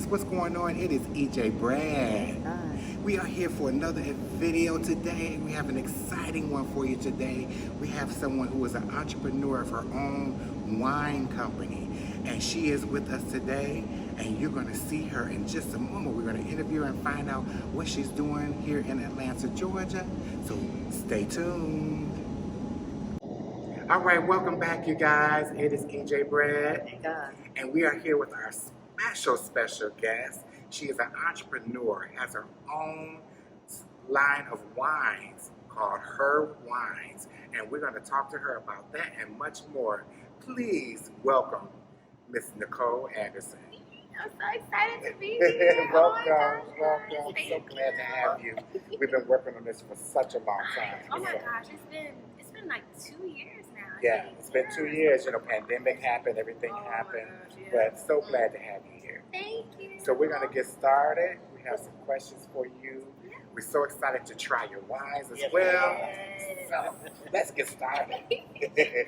what's going on? It is EJ Brad. We are here for another video today. We have an exciting one for you today. We have someone who is an entrepreneur of her own wine company, and she is with us today, and you're going to see her in just a moment. We're going to interview her and find out what she's doing here in Atlanta, Georgia. So stay tuned. All right, welcome back, you guys. It is EJ Brad, and we are here with our special guest. She is an entrepreneur, has her own line of wines called Her Wines, and we're going to talk to her about that and much more. Please welcome Miss Nicole Anderson. I'm so excited to be here. Welcome. I'm so glad to have you. We've been working on this for such a long time. Oh my gosh, it's been like 2 years now. Yeah, it's been 2 years. You know, pandemic happened, everything happened, but so glad to have you here. Thank you. So we're going to get started. We have some questions for you. We're so excited to try your wines as well. So let's get started. Let's do it.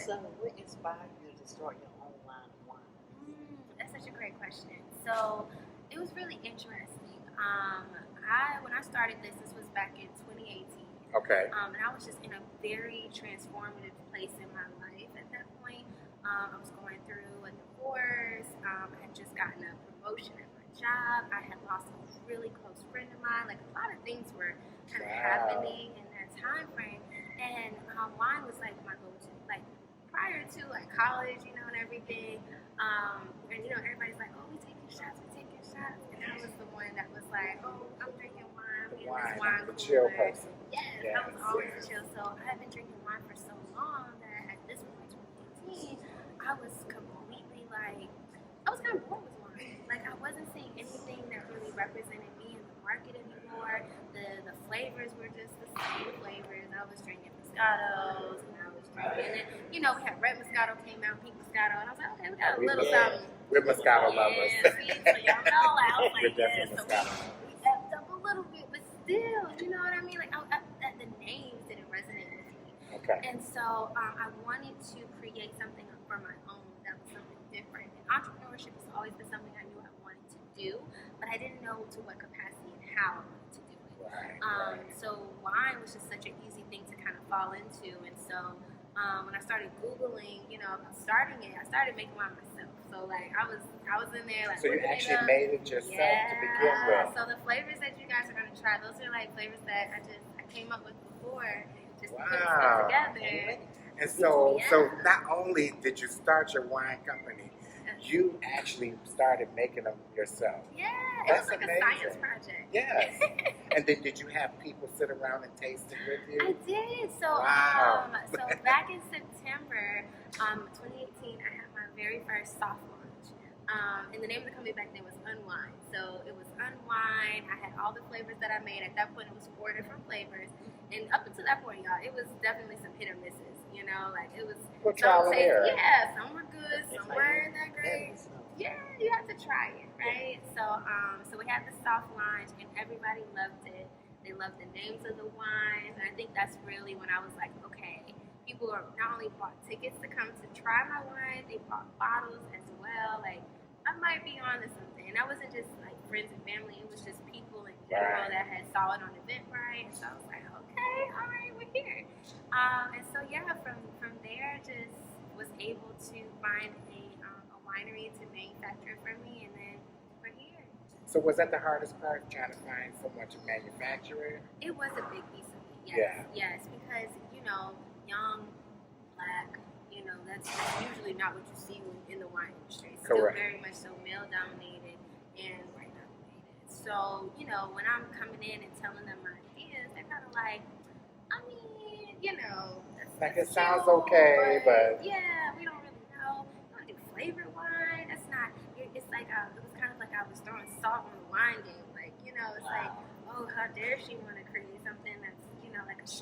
So what inspired you to start your own line of wine? That's such a great question. So it was really interesting. When I started this was back in 2018. Okay. And I was just in a very transformative place in my life at that point. I was going through a divorce. I had just gotten a promotion at my job. I had lost a really close friend of mine. Like, a lot of things were kind of happening in that time frame. And wine was like my go-to. Like, prior to like college, you know, and everything. And you know, everybody's like, oh, we're taking shots. And I was the one that was like, oh, I'm drinking wine. I'm getting this wine the cooler. chill person. Yes, I was always a chill. So I had been drinking wine for so long that at this point, 2018, I was completely like, I was kind of bored with wine. Like, I wasn't seeing anything that really represented me in the market anymore. The flavors were just the same flavors. I was drinking Moscatos, and I was drinking, and then, you know, we had red Moscato came out, pink Moscato, and I was like, okay, we got a little something. We're Moscato lovers. See, so y'all know, I was like, We're definitely so Moscato. we effed up a little bit, but still, you know what I mean? Like, the names didn't resonate with me. Okay. And so I wanted to create something for my own that was something different. And entrepreneurship has always been something I knew I wanted to do, but I didn't know to what capacity and how I wanted to do it. Right. So wine was just such an easy thing to kind of fall into. And so when I started Googling, you know, about starting it, I started making wine myself. So like I was in there like. So you actually made it yourself to begin with. So the flavors that you guys are gonna try, those are like flavors that I came up with before, just to put stuff together. And so not only did you start your wine company, you actually started making them yourself. Yeah, That's it was like amazing. a science project. Yes. And then did you have people sit around and taste it with you? I did. So so back in September 2018, I had my very first soft launch. And the name of the company back then was Unwind. So it was Unwind. I had all the flavors that I made. At that point, it was 4 different flavors. And up until that point, y'all, it was definitely some hit or misses. You know, like it was. Well, trial and error. Yeah, some were good, some weren't that great. Yeah, you have to try it, right? So we had the soft launch, and everybody loved it. They loved the names of the wines, and I think that's really when I was like, okay, people are not only bought tickets to come to try my wine, they bought bottles as well. Like, I might be on to something. And that wasn't just like friends and family, it was just people in general that had saw it on Eventbrite. And so I was like, okay, all right, we're here. And so yeah, from there, just was able to find a winery to manufacture for me, and then we're here. So was that the hardest part, trying to find someone to manufacture it? It was a big piece of it, yes. Yes, because, you know, young, black, you know, that's usually not what you see in the wine industry. It's still very much so male-dominated and white-dominated. So, you know, when I'm coming in and telling them my ideas, they're kind of like, I mean, you know, like it sounds okay, but yeah, we don't really know. We don't do flavored wine. That's not. It's like it was kind of like I was throwing salt on the wine game. Like, you know, it's like, oh, how dare she want to create something that's, you know, like it's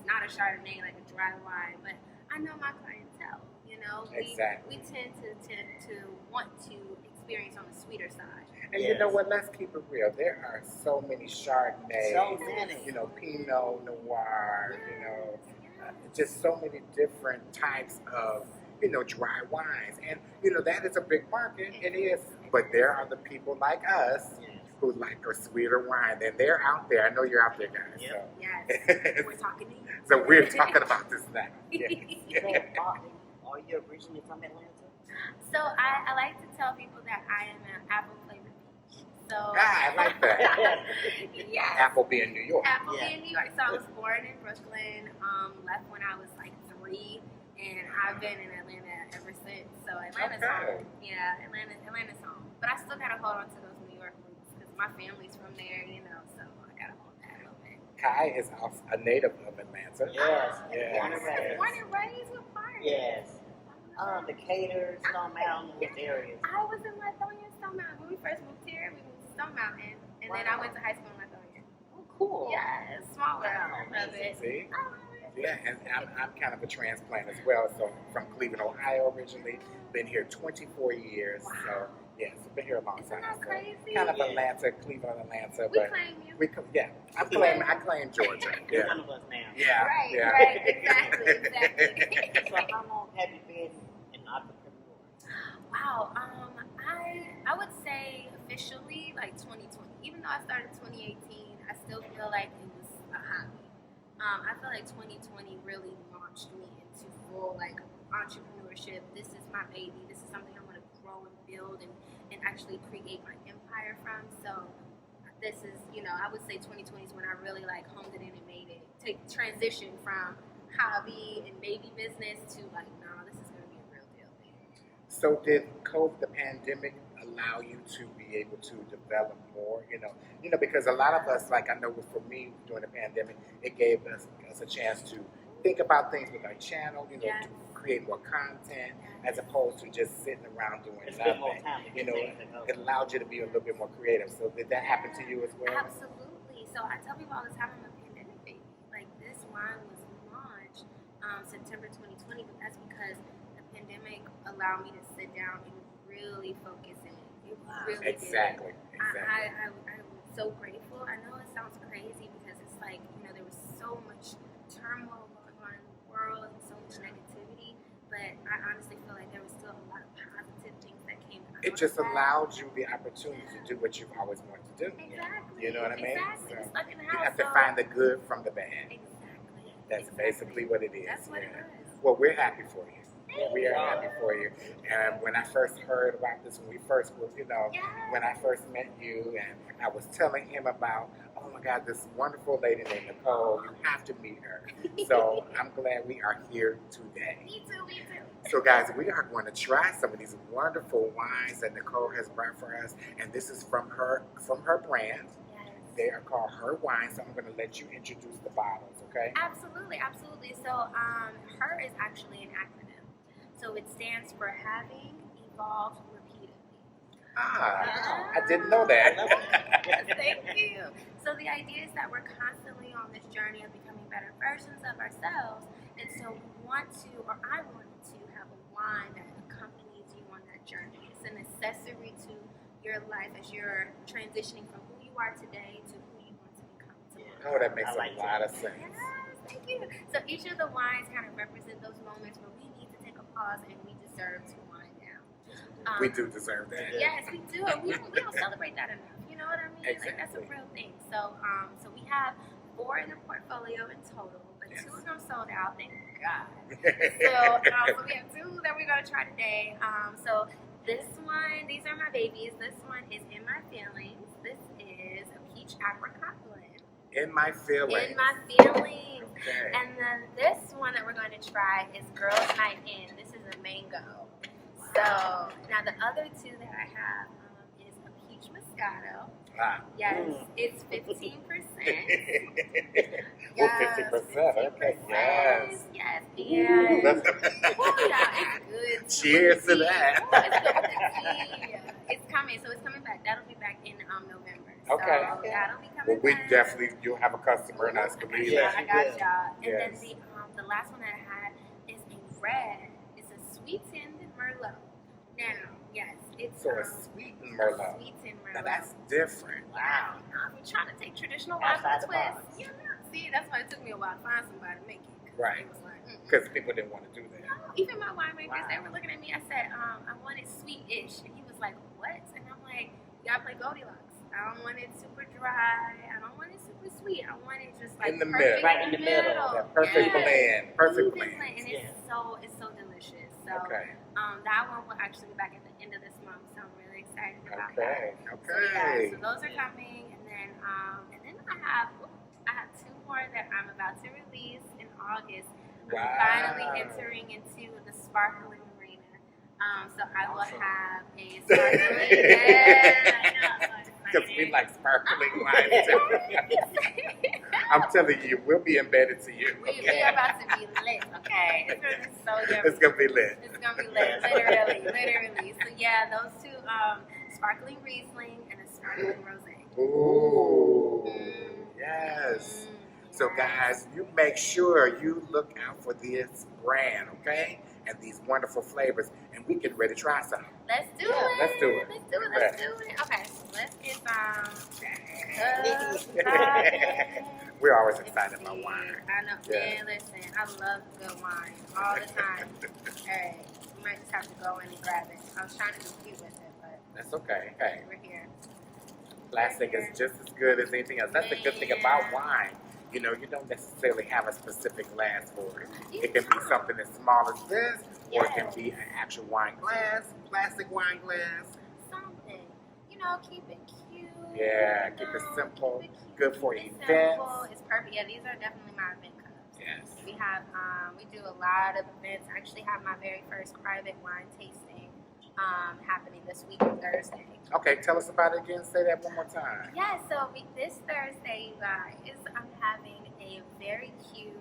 not a Chardonnay, like a dry wine. But I know my clientele. You know, we tend to want to experience on the sweeter side. And you know what? Let's keep it real. There are so many Chardonnays, you know, Pinot Noir, you know, just so many different types of, you know, dry wines. And, you know, that is a big market. It is But there are the people like us who like a sweeter wine, and they're out there. I know you're out there, guys. Yep. So. Yes. We're talking to you. So we're talking about this now. Yes. So, are you originally from Atlanta? So I like to tell people that I am an apple flavored peach. So I like that. yes. Apple being New York. Apple in New York. So I was born in Brooklyn, left when I was like 3, and I've been in Atlanta ever since. So Atlanta's home. Yeah, Atlanta's home. But I still gotta hold on to those New York roots because my family's from there, you know. So I gotta hold that a little bit. Kai is also a native of Atlanta. Yes. Yes. Born and raised. Born and raised with fire. Yes. Decatur, Stone Mountain, those areas. I was in Lithonia, Stone Mountain. When we first moved here, we moved to Stone Mountain, and then I went to high school in Lithonia. Oh, cool. Yeah, small world. Wow, Love it. See? I love it. Yeah, and I'm kind of a transplant as well. So from Cleveland, Ohio originally. Been here 24 years. Wow. So yes, been here a long Isn't time. that So crazy? kind of Atlanta, Cleveland, Atlanta. We but claim you. I claim Georgia. You're Yeah. one of us now. Yeah. Right, yeah. right, exactly. So how long have you been an entrepreneur? Wow, I would say officially like 2020. Even though I started 2018, I still feel like it was a hobby. I feel like 2020 really launched me into full like entrepreneurship. This is my baby. This is something I want to grow and build and actually create my empire from. So this is, I would say 2020 is when I really like honed it in and made it take transition from hobby and baby business to like, no, this is gonna be a real deal thing. So did the pandemic allow you to be able to develop more? Because a lot of us, like I know for me during the pandemic, it gave us a chance to think about things with our channel, Yes. to create more content as opposed to just sitting around doing Spend more nothing. time to get things to go. It allowed you to be a little bit more creative. So did that happen to you as well? Absolutely. So I tell people all the time I'm a pandemic baby. Like this wine was launched September 2020, but that's because the pandemic allowed me to sit down and really focus in. It really did. Exactly. I'm so grateful. I know it sounds crazy because it's like, there was so much turmoil going on in the world and so much negativity, but I honestly feel like there was still a lot of positive things that came out It of just that. allowed you the opportunity to do what you've always wanted to do. Exactly. You know what I mean? Exactly. So It's stuck in the you house. have to so- find the good from the bad. Exactly. That's Exactly. basically what it is. That's what yeah. it is. Well, we're happy for you. Thank We are you. happy for you. And when I first heard about this, when we first was, Yes. when I first met you, and I was telling him about, oh my God, this wonderful lady named Nicole, you have to meet her. So I'm glad we are here today. Me too, me too. So guys, we are going to try some of these wonderful wines that Nicole has brought for us, and this is from her brand. Yes. They are called Her Wine, so I'm going to let you introduce the bottles, okay? Absolutely, absolutely. So, HER is actually an acronym. So it stands for Having Evolved Repeatedly. I didn't know that. Yes, thank you. So the idea is that we're constantly on this journey of becoming better versions of ourselves, and so I want to have a wine that accompanies you on that journey. It's an accessory to your life as you're transitioning from who you are today to who you want to become tomorrow. Oh, that makes I like a lot of sense. Yes, thank you. So each of the wines kind of represent those moments where we need to take a pause and we deserve to wind down. We do deserve that. Yes, we do. And we don't celebrate that enough. You know what I mean? Like that's a Exactly. real thing. So we have 4 in the portfolio in total, but Yes. 2 of them sold out. Thank God. So we have 2 that we're gonna try today. So this one, these are my babies. This one is In My Feelings. This is a peach apricot blend. In my feelings. In My Feelings. Okay. And then this one that we're going to try is Girls Night In. This is a mango. So now the other 2 that I have is a peach moscato. Yes, it's 15%. Well, 50%. Okay. Yes. Yes. Ooh, Yes. that's- Ooh, yeah, it's good. Cheers to that. Ooh, it's good with the tea. It's coming. So it's coming back. That'll be back in November. Okay. So that'll be Well, coming back. you'll have a customer in us, believe Yeah, that. I got y'all. And Yes. then the last one that I had is a red. It's a sweetened Merlot. Now, yes, it's So a sweetened Merlot. Sweetened Now Merlot. that's different. Wow. If you're trying to take traditional wine Outside with the a box. twist, you know. See, that's why it took me a while to find somebody to make it. 'Cause Right. It was like, Because people didn't want to do that. No, even my winemakers, Wow. they were looking at me. I said, I want it sweet-ish, and he was was like, what? And I'm like, you gotta play Goldilocks. I don't want it super dry. I don't want it super sweet. I want it just like In the perfect middle. Right in the middle. That perfect blend. Perfect Even blend. And it's so delicious. So Okay. that one will actually be back at the end of this month. So I'm really excited about Okay. that. Okay. So those are coming, and then I have two more that I'm about to release in August. Wow. I'm finally entering into the sparkling arena. So I will have a sparkling. Because we like sparkling wine too. I'm telling you, we'll be embedded to you. We are about to be lit, okay? It's gonna be so yummy. It's gonna be lit. It's gonna be lit, literally. So yeah, those two, sparkling Riesling and a sparkling rosé. Ooh, yes. So guys, you make sure you look out for this brand, okay? And these wonderful flavors, and we get ready to try some. Let's do it. Let's do it. Okay, so let's get some. We're always excited about wine. I know. Yeah. Man, listen, I love good wine all the time. Alright, you might just have to go in and grab it. I was trying to compete with it, but That's okay. Hey, we're here. plastic is just as good as anything else. That's the good thing about wine. You know, you don't necessarily have a specific glass for it. It can be something as small as this, or it can be an actual wine glass, plastic wine glass. Something. You know, keep it cute. Yeah, keep it simple, good for events. It's perfect. Yeah, these are definitely my event cups. Yes. We have, we do a lot of events. I actually have my very first private wine tasting happening this week on Thursday. Okay, tell us about it again. Say that one more time. Yeah, so this Thursday, you guys, I'm having a very cute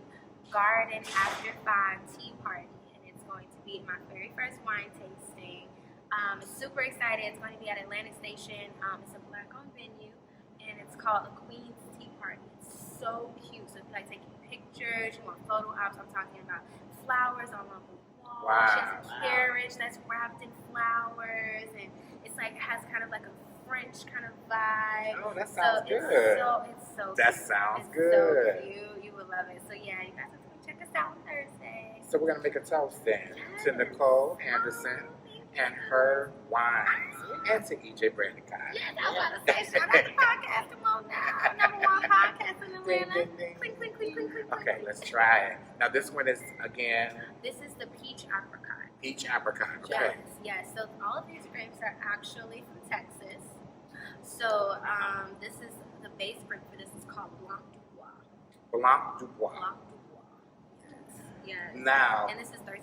garden after 5 tea party, and it's going to be my very first wine tasting. Super excited. It's going to be at Atlantic Station. It's a Black-owned venue, and it's called the Queen's Tea Party. It's so cute. So if you like taking pictures, you want photo ops, I'm talking about flowers all over the wall. Wow. She has a carriage that's wrapped in flowers, and it's like, it has kind of like a French kind of vibe. Oh, that sounds good. It's so That cute. sounds It's good. so cute. You will love it. So yeah, you guys have to check us out on Thursday. So we're gonna make a toast then to Nicole Anderson and her wines, and to EJANDKAI. Yes, I was about to say, shout out the podcast. Come on now. #1 podcast in Atlanta. Ding, ding, ding. Clink, clink, clink, clink, clink. Okay, let's try it. Now this one is again This is the peach apricot. peach apricot. Okay. Yes. So all of these grapes are actually from Texas. So this is the base grape for this is called Blanc du Bois. Blanc du Bois. Blanc du Bois. Yes. Now And this is 13%.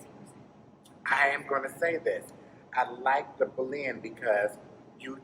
I am gonna say this. I like the blend because you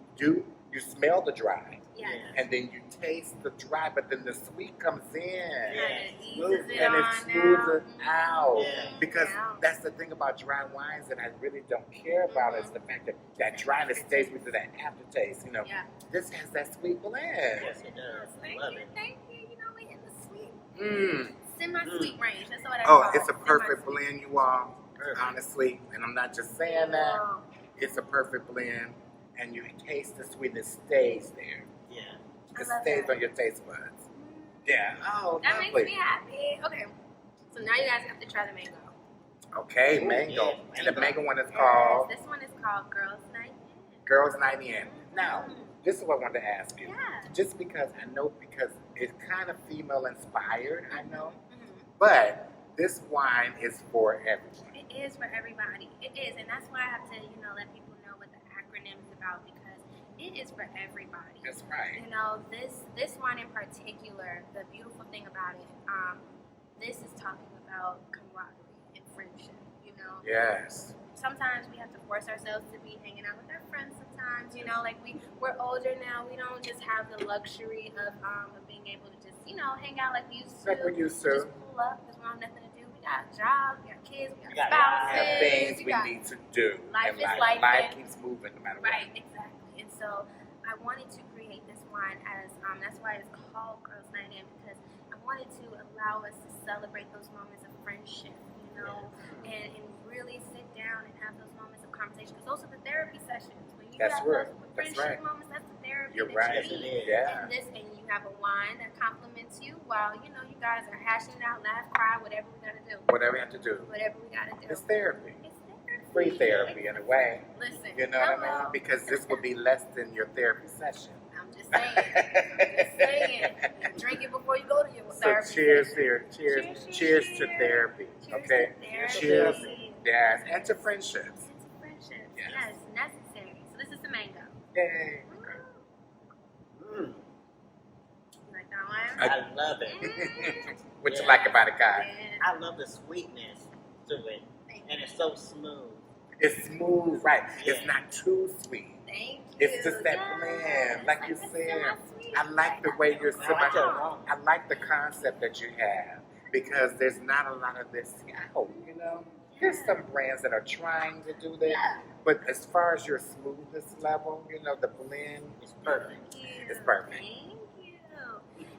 smell the dry. Yes. And then you taste the dry, but then the sweet comes in. And it eases it And it on smooths it out. out. Yeah. Because that's the thing about dry wines that I really don't care about is the fact that that dryness stays with that aftertaste. You know, Yeah. this has that sweet blend. Yes, it does. Thank Love you, it. thank you. You know, we in the sweet, Mm. semi-sweet range. That's what I Oh, call it's a it, perfect semi-sweet. blend, you all. Perfect. Honestly, and I'm not just saying that. Wow. It's a perfect blend, and you taste the sweetness stays there. Yeah. I It love stays that. on your taste buds. Yeah. Oh, That makes lovely. me happy. Okay, so now you guys have to try the mango. Okay, Ooh, mango. yeah, And the mango. mango one is called Yes, this one is called Girls Night In. Girls Night In. Now, this is what I wanted to ask you. Yeah. Just because I know, because it's kind of female inspired, I know, Mhm. but this wine is for everyone. It is for everybody. It is, and that's why I have to, let people know what the acronym is about, because it is for everybody. That's right. You know, this wine in particular, the beautiful thing about it, this is talking about camaraderie and friendship. Yes. Sometimes we have to force ourselves to be hanging out with our friends. Sometimes, like we're older now. We don't just have the luxury of being able to just hang out like we used to. Like we used to. Just pull up because we don't have nothing to do. We got jobs, we got kids, we got We got spouses. Have things we we got- need to do. Life and is life life. keeps moving no matter Right, exactly. And so I wanted to create this wine as, that's why it's called Girls Night In, because I wanted to allow us to celebrate those moments of friendship, and really sit down and have those moments of conversation, because those are the therapy sessions. When you That's have right. those That's friendship right. moments, that's the therapy You're that right. you need. Yes, it is. Yeah. And you have a wine that compliments you while, you guys are hashing it out, laugh, cry, whatever we gotta do. Whatever you have to do. Whatever we gotta do. It's therapy. It's therapy. free therapy in a way. Listen, You know what I mean? Because this would be less than your therapy session. I'm just saying. You drink it before you go to your therapy. So cheers session. here. Cheers to therapy. Cheers Okay? to therapy. Cheers. Yes. And to friendships. It's a friendship. Yes. Yes, necessary. So this is the mango. Yay. Mm, You like that one? I love it. What you like about it, guys? Yeah. I love the sweetness to it, and it's so smooth. It's smooth, right? It's Yeah. not too sweet. Thank you. It's just that Yes. blend, like you it's said. semi-sweet. I like the way you're I like so it. I like the concept that you have because there's not a lot of this out, you know? There's some brands that are trying to do that, Yeah. but as far as your smoothness level, you know, the blend, It's perfect. Thank you. It's perfect. Thank you.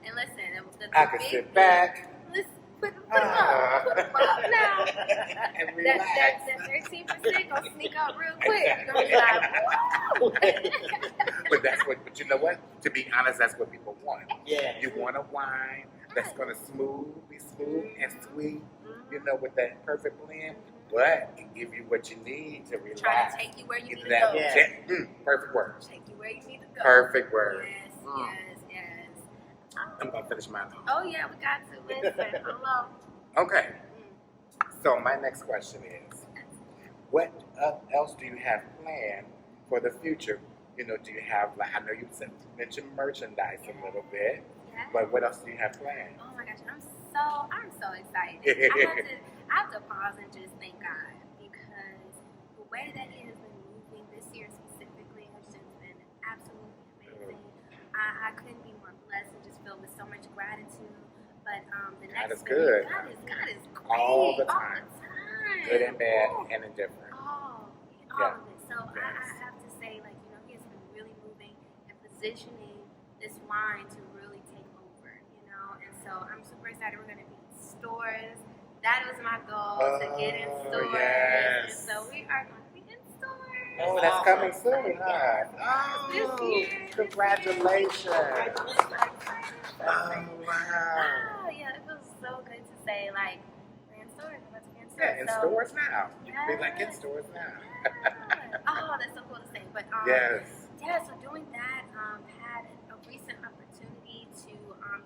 And listen, the I can big sit thing- back Listen, put them up. Put them up now. and That relax. 13% gonna sneak out real quick. You're gonna be like, whoa. But you know what? To be honest, that's what people want. Yeah. You want a wine that's gonna be smooth and sweet, you know, with that perfect blend, but it give you what you need to relax. Trying to take you where you Get need to that go. Yeah. perfect word. Take you where you need to go. Perfect word. Yes, Mm. yes. I'm gonna finish mine. Oh yeah, we got to listen. Hello. Okay. So my next question is, what else do you have planned for the future? You know, do you have, like, I know you mentioned merchandise a little bit, Yeah. but what else do you have planned? Oh my gosh, I'm so excited. I have to pause and just thank God because the way that He has been moving this year specifically has just been absolutely amazing. I couldn't be more blessed and just filled with so much gratitude. But the God next is good. God is great All the time. Good and bad Ooh. and indifferent. All Yeah. of it. So I have to say, like, you know, He has been really moving and positioning this wine to really take over, you know. And so I'm super excited. We're going to be in stores. That was my goal, to get in Oh, stores. yes. And so we are going to be in stores. Oh, that's coming soon, huh? This Oh, year. congratulations. I'm so excited. Oh, wow. Oh, yeah, it feels so good to say, like, we're in stores. We're about to be in stores. Yeah, in So- stores now. You can be like in Yes. stores now. Yeah. Oh, that's so cool to say. But Yes. yeah, so doing that, had a recent opportunity to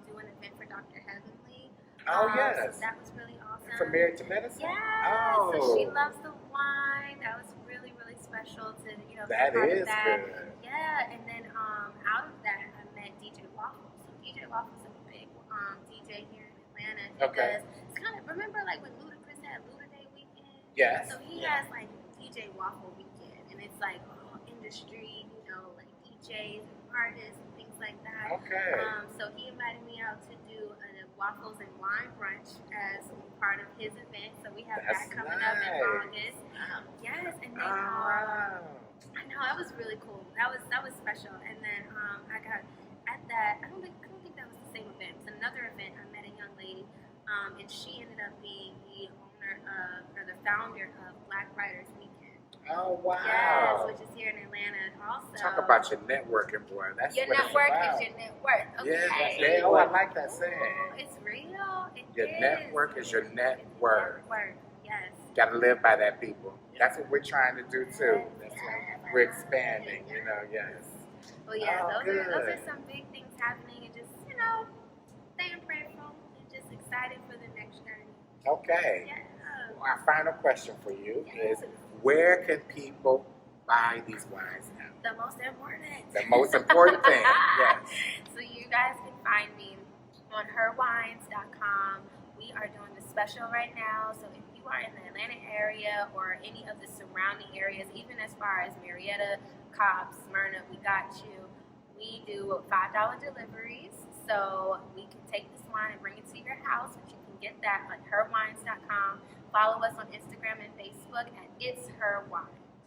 do an event for Dr. Heavenly. Oh, So yes. that was really awesome. From Married to Medicine? Yeah. Oh. So she loves the wine. That was really, really special to, you know, be That part is of that. good. Yeah, and then out of that, I met DJ Waffle. So DJ Waffle's a big DJ here in Atlanta. He Okay. does, it's kind of, remember like when Ludacris had Luda Day weekend? Yes. So he has like DJ Waffle weekend, and it's like all industry, you know, like DJs and artists and things like that. Okay. So he invited me out to do a waffles and wine brunch as part of his event. So we have That's that coming up in nice. August. Wow. Yes, and then Wow. I know that was really cool. That was special. And then I got at that. I don't think that was the same event. It was another event. I met a young lady, and she ended up being the owner of, or the founder of Black Writers Weekend. Oh, wow. Yes, which is here in Atlanta also. Talk about your networking, boy. That's your what network it's about. is your net worth. Yeah, Okay. oh, I like that Ooh, saying. it's real. It Your is. network is your net It's worth. worth. Yes. Gotta live by that, people. That's what we're trying to do, too. That's why we're expanding, you know, yes. Well, yeah, Oh, those are good. some big things happening, and just, you know, staying prayerful and just excited for the next journey. Okay. Yeah. Our final question for you is, where can people buy these wines now? The most important. The most important thing, yes. So you guys can find me on herwines.com. We are doing the special right now. So if you are in the Atlanta area or any of the surrounding areas, even as far as Marietta, Cobb, Smyrna, we got you. We do $5 deliveries. So we can take this wine and bring it to your house, but you can get that on herwines.com. Follow us on Instagram and Facebook at It's Her Wine.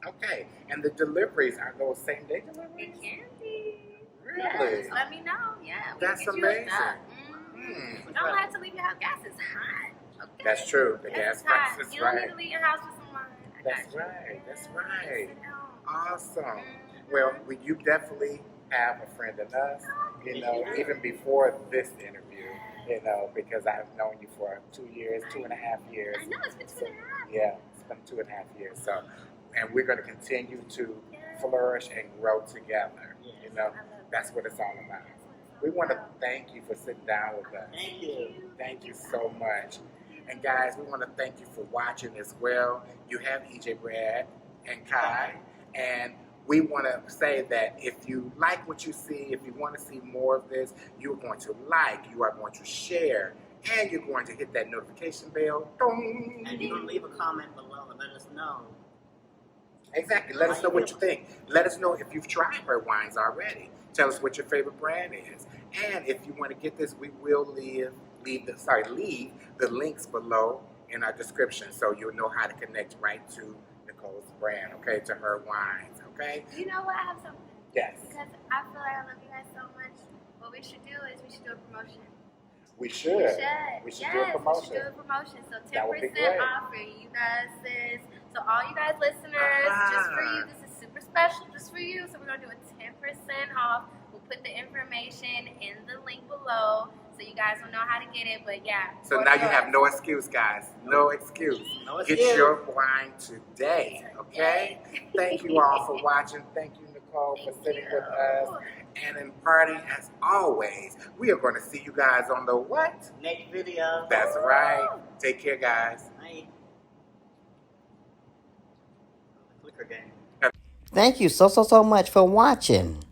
Okay, and the deliveries are those same day deliveries? It can be. Really? Yeah, just let me know. Yeah. we That's can get you hooked amazing. up. Hmm. You don't have to leave your house. Gas is hot. Okay? That's true. The Gas gas is hot. price is You don't right. need to leave your house with some wine. I That's got you. right. That's Yeah, right. sit down. Awesome. Mhm. Well, you definitely have a friend in us, you know, even before this interview, you know, because I've known you for 2 years, 2.5 years. I know it's been 2.5. Yeah, been 2.5 years. So, and we're going to continue to flourish and grow together. You know, that's what it's all about. We want to thank you for sitting down with us. Thank you. Thank you so much. And guys, we want to thank you for watching as well. You have EJ Brad and Kai, and we want to say that if you like what you see, if you want to see more of this, you're going to like, you are going to share, and you're going to hit that notification bell. Dong. And you're going to leave a comment below and let us know. Exactly. Let us know what you think. Let us know if you've tried her wines already. Tell us what your favorite brand is. And if you want to get this, we will leave the links below in our description so you'll know how to connect right to Nicole's brand, okay, to her wines, okay? You know what? I have something. Yes. Because I feel like I love you guys so much. What we should do is we should do a promotion. We should. We should do a promotion. We should do a promotion. So That would be 10% great. off for you guys, sis. So all you guys listeners, just for you, this is super special just for you. So we're going to do a 10% off. We'll put the information in the link below so you guys will know how to get it. But yeah. So now you have no excuse, guys. No excuse. No Get excuse. your wine today, okay? Thank you all for watching. Thank you, Nicole, for sitting with us. And in party, as always, we are going to see you guys on the what? Next video. That's right. Take care, guys. Bye. Clicker game. Thank you so much for watching.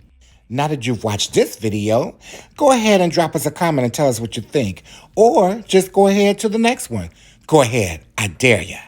Now that you've watched this video, go ahead and drop us a comment and tell us what you think. Or just go ahead to the next one. Go ahead. I dare ya.